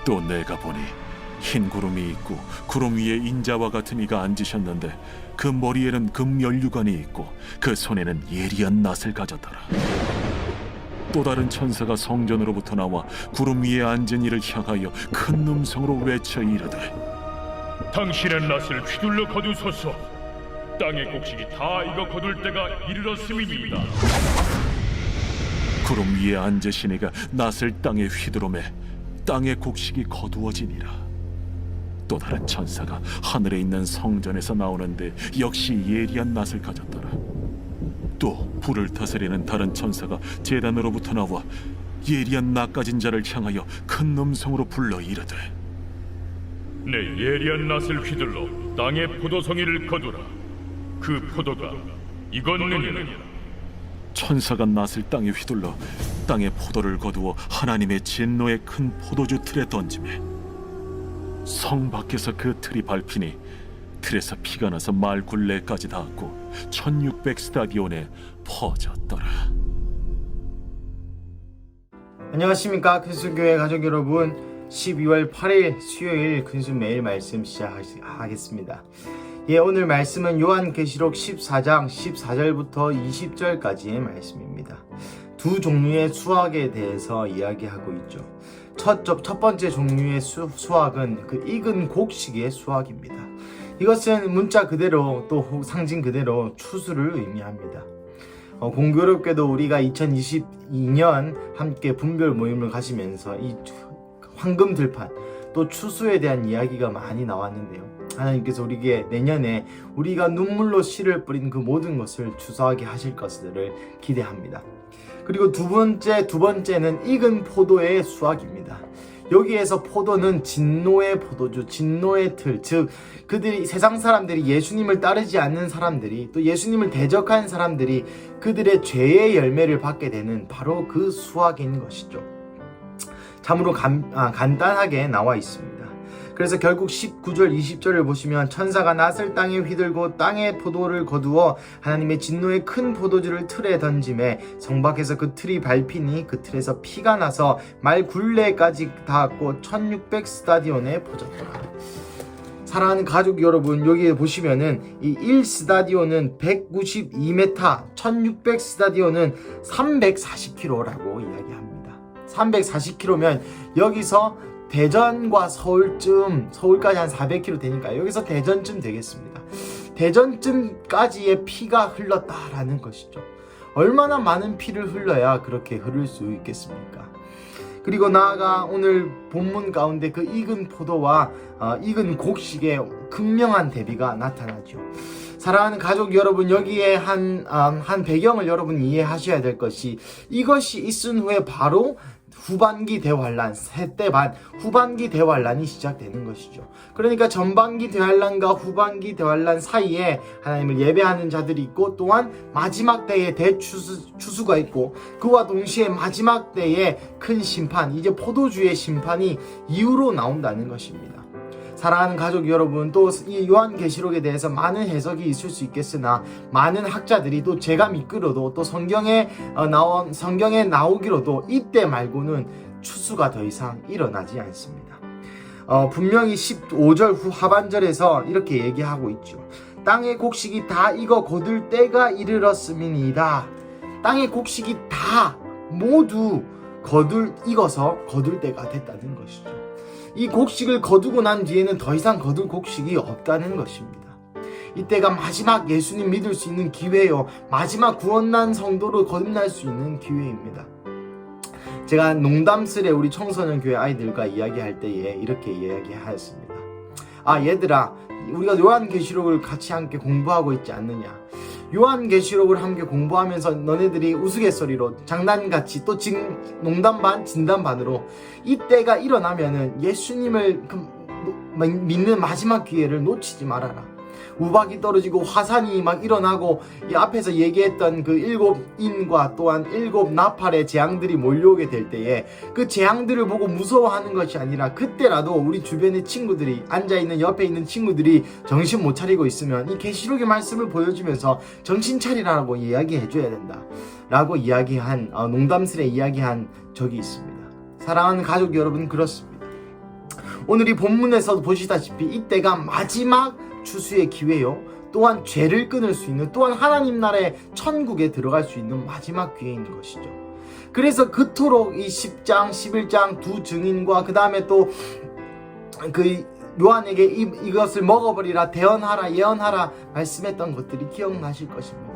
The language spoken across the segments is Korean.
또 내가 보니 흰 구름이 있고 구름 위에 인자와 같은 이가 앉으셨는데 그 머리에는 금면류관이 있고 그 손에는 예리한 낫을 가졌더라. 또 다른 천사가 성전으로부터 나와 구름 위에 앉은 이를 향하여 큰 음성으로 외쳐 이르되, 당신의 낫을 휘둘러 거두소서. 땅의 곡식이 다 익어 거둘 때가 이르렀음이니이다. 구름 위에 앉으신 이가 낫을 땅에 휘두르매 땅의 곡식이 거두어지니라. 또 다른 천사가 하늘에 있는 성전에서 나오는데 역시 예리한 낫을 가졌더라. 또 불을 다스리는 다른 천사가 제단으로부터 나와 예리한 낫 가진 자를 향하여 큰 음성으로 불러 이르되, 내 예리한 낫을 휘둘러 땅의 포도송이를 거두라. 그 포도가 익었느니라. 천사가 낫을 땅에 휘둘러 땅의 포도를 거두어 하나님의 진노의 큰 포도주 틀에 던지매 성 밖에서 그 틀이 밟히니 틀에서 피가 나서 말 굴레까지 닿았고 1600 스타디온에 퍼졌더라. 안녕하십니까 근수교회 가족 여러분, 12월 8일 수요일 근수 매일 말씀 시작하겠습니다. 오늘 말씀은 요한계시록 14장 14절부터 20절까지의 말씀입니다. 두 종류의 수확에 대해서 이야기하고 있죠. 첫 번째 종류의 수확은 그 익은 곡식의 수확입니다. 이것은 문자 그대로 또 상징 그대로 추수를 의미합니다. 공교롭게도 우리가 2022년 함께 분별 모임을 가지면서 이 황금 들판 또 추수에 대한 이야기가 많이 나왔는데요. 하나님께서 우리에게 내년에 우리가 눈물로 씨를 뿌린 그 모든 것을 추수하게 하실 것들을 기대합니다. 그리고 두 번째는 익은 포도의 수확입니다. 여기에서 포도는 진노의 포도주, 진노의 틀, 즉 세상 사람들이 예수님을 따르지 않는 사람들이 또 예수님을 대적한 사람들이 그들의 죄의 열매를 받게 되는 바로 그 수확인 것이죠. 참으로 간단하게 나와 있습니다. 그래서 결국 19절 20절을 보시면 천사가 낫을 땅에 휘들고 땅의 포도를 거두어 하나님의 진노의 큰 포도주를 틀에 던짐에 성 밖에서 그 틀이 밟히니 그 틀에서 피가 나서 말 굴레까지 닿았고 1600 스타디온에 퍼졌더라. 사랑하는 가족 여러분, 여기 보시면은 이 1스타디온은 192m, 1600 스타디온은 340km라고 이야기합니다. 340km면 여기서 대전과 서울까지 한 400km 되니까 여기서 대전쯤 되겠습니다. 대전쯤까지의 피가 흘렀다라는 것이죠. 얼마나 많은 피를 흘러야 그렇게 흐를 수 있겠습니까? 그리고 나아가 오늘 본문 가운데 그 익은 포도와 익은 곡식의 극명한 대비가 나타나죠. 사랑하는 가족 여러분, 여기에 한 배경을 여러분 이해하셔야 될 것이, 이것이 있은 후에 바로 후반기 대환란, 세대 반 후반기 대환란이 시작되는 것이죠. 그러니까 전반기 대환란과 후반기 대환란 사이에 하나님을 예배하는 자들이 있고, 또한 마지막 때에 대추수가 있고, 그와 동시에 마지막 때에 큰 심판, 이제 포도주의 심판이 이후로 나온다는 것입니다. 사랑하는 가족 여러분, 또 이 요한계시록에 대해서 많은 해석이 있을 수 있겠으나 많은 학자들이 또 제가 미끄러도 또 성경에 나오기로도 이때 말고는 추수가 더 이상 일어나지 않습니다. 분명히 15절 하반절에서 이렇게 얘기하고 있죠. 땅의 곡식이 다 익어 거둘 때가 이르렀음이니이다. 땅의 곡식이 다 모두 익어서 거둘 때가 됐다는 것이죠. 이 곡식을 거두고 난 뒤에는 더 이상 거둘 곡식이 없다는 것입니다. 이때가 마지막 예수님 믿을 수 있는 기회요, 마지막 구원난 성도로 거듭날 수 있는 기회입니다. 제가 농담스레 우리 청소년 교회 아이들과 이야기할 때에 이렇게 이야기하였습니다. 얘들아, 우리가 요한계시록을 같이 함께 공부하고 있지 않느냐? 요한계시록을 함께 공부하면서 너네들이 우스갯소리로 장난같이 또 농담 반 진담 반으로 이때가 일어나면은 예수님을 믿는 마지막 기회를 놓치지 말아라. 우박이 떨어지고 화산이 막 일어나고 이 앞에서 얘기했던 그 7인과 또한 7 나팔의 재앙들이 몰려오게 될 때에 그 재앙들을 보고 무서워하는 것이 아니라 그때라도 우리 주변의 친구들이, 앉아있는 옆에 있는 친구들이 정신 못 차리고 있으면 이 계시록의 말씀을 보여주면서 정신 차리라고 이야기해줘야 된다 라고 농담스레 이야기한 적이 있습니다. 사랑하는 가족 여러분, 그렇습니다. 오늘 이 본문에서도 보시다시피 이때가 마지막 추수의 기회요, 또한 죄를 끊을 수 있는, 또한 하나님 나라의 천국에 들어갈 수 있는 마지막 기회인 것이죠. 그래서 그토록 이 10장 11장 두 증인과 그 다음에 또 그 요한에게 이것을 먹어버리라, 대언하라, 예언하라 말씀했던 것들이 기억나실 것입니다.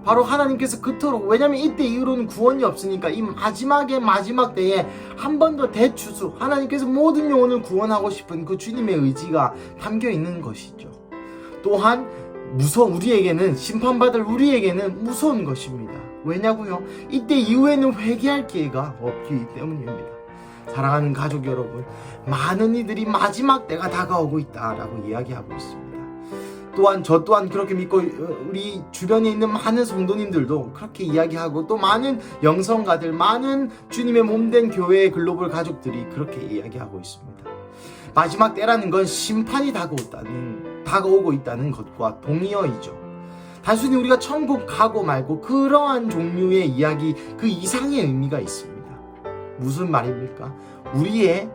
바로 하나님께서 그토록, 왜냐면 이때 이후로는 구원이 없으니까 이 마지막의 마지막 때에 한 번 더 대추수, 하나님께서 모든 영혼을 구원하고 싶은 그 주님의 의지가 담겨 있는 것이죠. 또한 우리에게는, 심판받을 우리에게는 무서운 것입니다. 왜냐고요? 이때 이후에는 회개할 기회가 없기 때문입니다. 사랑하는 가족 여러분, 많은 이들이 마지막 때가 다가오고 있다라고 이야기하고 있습니다. 또한 저 또한 그렇게 믿고, 우리 주변에 있는 많은 성도님들도 그렇게 이야기하고, 또 많은 영성가들, 많은 주님의 몸된 교회의 글로벌 가족들이 그렇게 이야기하고 있습니다. 마지막 때라는 건 심판이 다가오고 있다는 것과 동의어이죠. 단순히 우리가 천국 가고 말고 그러한 종류의 이야기, 그 이상의 의미가 있습니다. 무슨 말입니까? 우리의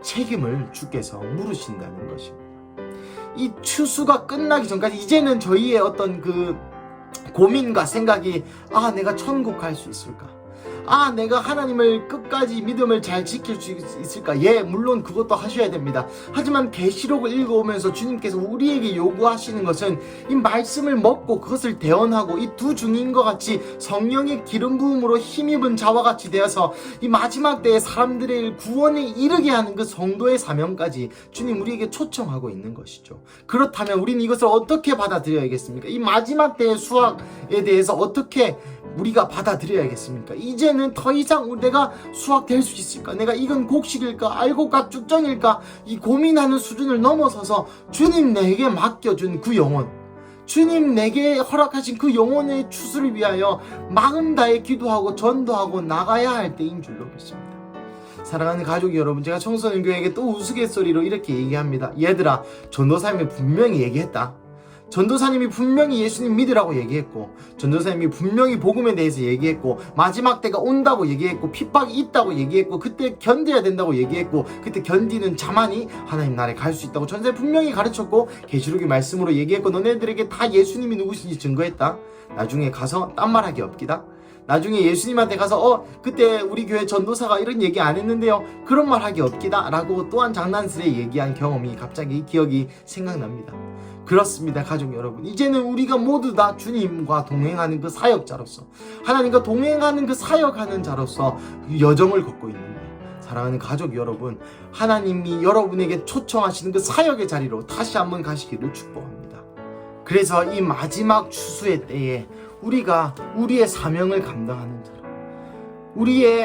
책임을 주께서 물으신다는 것입니다. 이 추수가 끝나기 전까지 이제는 저희의 어떤 그 고민과 생각이, 내가 천국 갈 수 있을까? 내가 하나님을 끝까지 믿음을 잘 지킬 수 있을까? 예, 물론 그것도 하셔야 됩니다. 하지만 계시록을 읽어오면서 주님께서 우리에게 요구하시는 것은 이 말씀을 먹고 그것을 대언하고, 이 두 증인과 같이 성령의 기름 부음으로 힘입은 자와 같이 되어서 이 마지막 때에 사람들의 구원에 이르게 하는 그 성도의 사명까지 주님 우리에게 초청하고 있는 것이죠. 그렇다면 우리는 이것을 어떻게 받아들여야겠습니까? 이 마지막 때의 수확에 대해서 어떻게 우리가 받아들여야겠습니까? 이제는 더 이상 내가 수확될 수 있을까? 내가 이건 곡식일까? 알곡과 쭉정일까? 이 고민하는 수준을 넘어서서 주님 내게 맡겨준 그 영혼, 주님 내게 허락하신 그 영혼의 추수를 위하여 마음 다해 기도하고 전도하고 나가야 할 때인 줄로 믿습니다. 사랑하는 가족 여러분, 제가 청소년 교회에게 또 우스갯소리로 이렇게 얘기합니다. 얘들아, 전도사님이 분명히 얘기했다. 전도사님이 분명히 예수님 믿으라고 얘기했고, 전도사님이 분명히 복음에 대해서 얘기했고, 마지막 때가 온다고 얘기했고, 핍박이 있다고 얘기했고, 그때 견뎌야 된다고 얘기했고, 그때 견디는 자만이 하나님 나라에 갈 수 있다고 전도사님 분명히 가르쳤고, 계시록의 말씀으로 얘기했고, 너네들에게 다 예수님이 누구신지 증거했다. 나중에 가서 딴 말하기 없기다. 나중에 예수님한테 가서 그때 우리 교회 전도사가 이런 얘기 안 했는데요, 그런 말 하기 없기다 라고 또한 장난스레 얘기한 경험이 갑자기 기억이 생각납니다. 그렇습니다, 가족 여러분. 이제는 우리가 모두 다 주님과 동행하는 그 사역자로서, 하나님과 동행하는 그 사역하는 자로서 여정을 걷고 있는데, 사랑하는 가족 여러분, 하나님이 여러분에게 초청하시는 그 사역의 자리로 다시 한번 가시기를 축복합니다. 그래서 이 마지막 추수의 때에 우리가 우리의 사명을 감당하는 자로,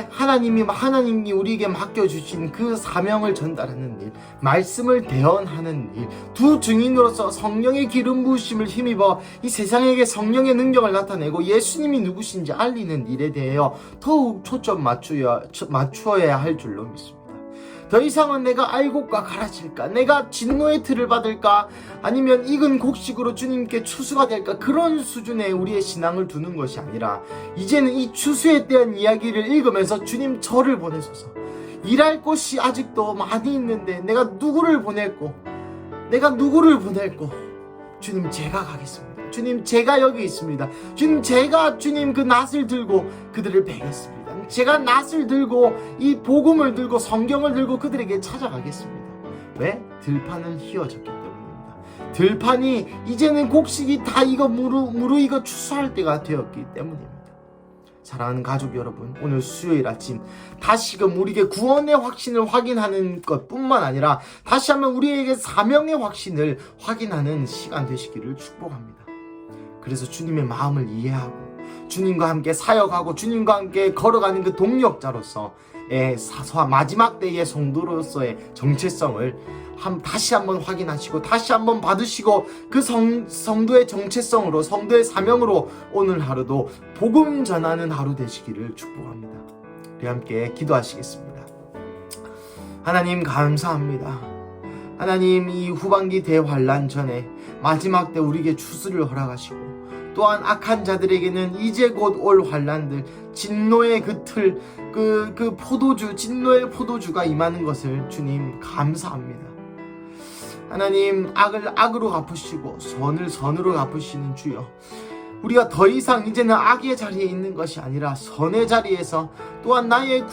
하나님이 우리에게 맡겨주신 그 사명을 전달하는 일, 말씀을 대언하는 일, 두 증인으로서 성령의 기름 부으심을 힘입어 이 세상에게 성령의 능력을 나타내고 예수님이 누구신지 알리는 일에 대하여 더욱 초점 맞추어야 할 줄로 믿습니다. 더 이상은 내가 알곡과 갈아질까, 내가 진노의 틀을 받을까, 아니면 익은 곡식으로 주님께 추수가 될까, 그런 수준의 우리의 신앙을 두는 것이 아니라, 이제는 이 추수에 대한 이야기를 읽으면서 주님 저를 보내소서, 일할 곳이 아직도 많이 있는데 내가 누구를 보낼고, 주님 제가 가겠습니다. 주님 제가 여기 있습니다. 주님 그 낫을 들고 그들을 베겠습니다. 제가 낫을 들고 이 복음을 들고 성경을 들고 그들에게 찾아가겠습니다. 왜? 들판은 휘어졌기 때문입니다. 들판이 이제는 곡식이 다 익어 무르익어 추수할 때가 되었기 때문입니다. 사랑하는 가족 여러분, 오늘 수요일 아침 다시금 우리에게 구원의 확신을 확인하는 것뿐만 아니라 다시 한번 우리에게 사명의 확신을 확인하는 시간 되시기를 축복합니다. 그래서 주님의 마음을 이해하고 주님과 함께 사역하고 주님과 함께 걸어가는 그 동력자로서 마지막 때의 성도로서의 정체성을 다시 한번 확인하시고 다시 한번 받으시고 그 성도의 정체성으로, 성도의 사명으로 오늘 하루도 복음 전하는 하루 되시기를 축복합니다. 우리 함께 기도하시겠습니다. 하나님 감사합니다. 하나님, 이 후반기 대환란 전에 마지막 때 우리에게 추수를 허락하시고 또한 악한 자들에게는 이제 곧 올 환난들, 진노의 그 틀, 그 포도주, 진노의 포도주가 임하는 것을 주님 감사합니다. 하나님, 악을 악으로 갚으시고 선을 선으로 갚으시는 주여, 우리가 더 이상 이제는 악의 자리에 있는 것이 아니라 선의 자리에서 또한 나의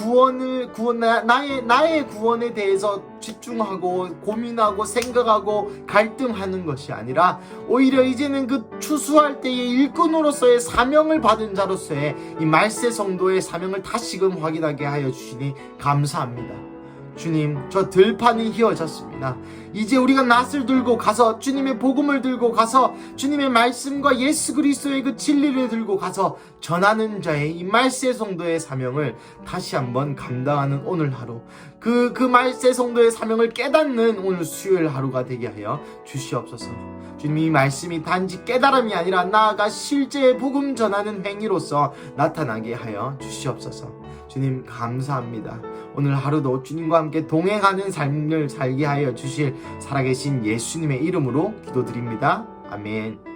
구원에 대해서 집중하고 고민하고 생각하고 갈등하는 것이 아니라 오히려 이제는 그 추수할 때의 일꾼으로서의 사명을 받은 자로서의 이 말세 성도의 사명을 다시금 확인하게 하여 주시니 감사합니다. 주님, 저 들판이 휘어졌습니다. 이제 우리가 낫을 들고 가서 주님의 복음을 들고 가서 주님의 말씀과 예수 그리스도의 그 진리를 들고 가서 전하는 자의 이 말세 성도의 사명을 다시 한번 감당하는 오늘 하루, 그 말세 성도의 사명을 깨닫는 오늘 수요일 하루가 되게 하여 주시옵소서. 주님, 이 말씀이 단지 깨달음이 아니라 나아가 실제 복음 전하는 행위로서 나타나게 하여 주시옵소서. 주님, 감사합니다. 오늘 하루도 주님과 함께 동행하는 삶을 살게 하여 주실 살아계신 예수님의 이름으로 기도드립니다. 아멘.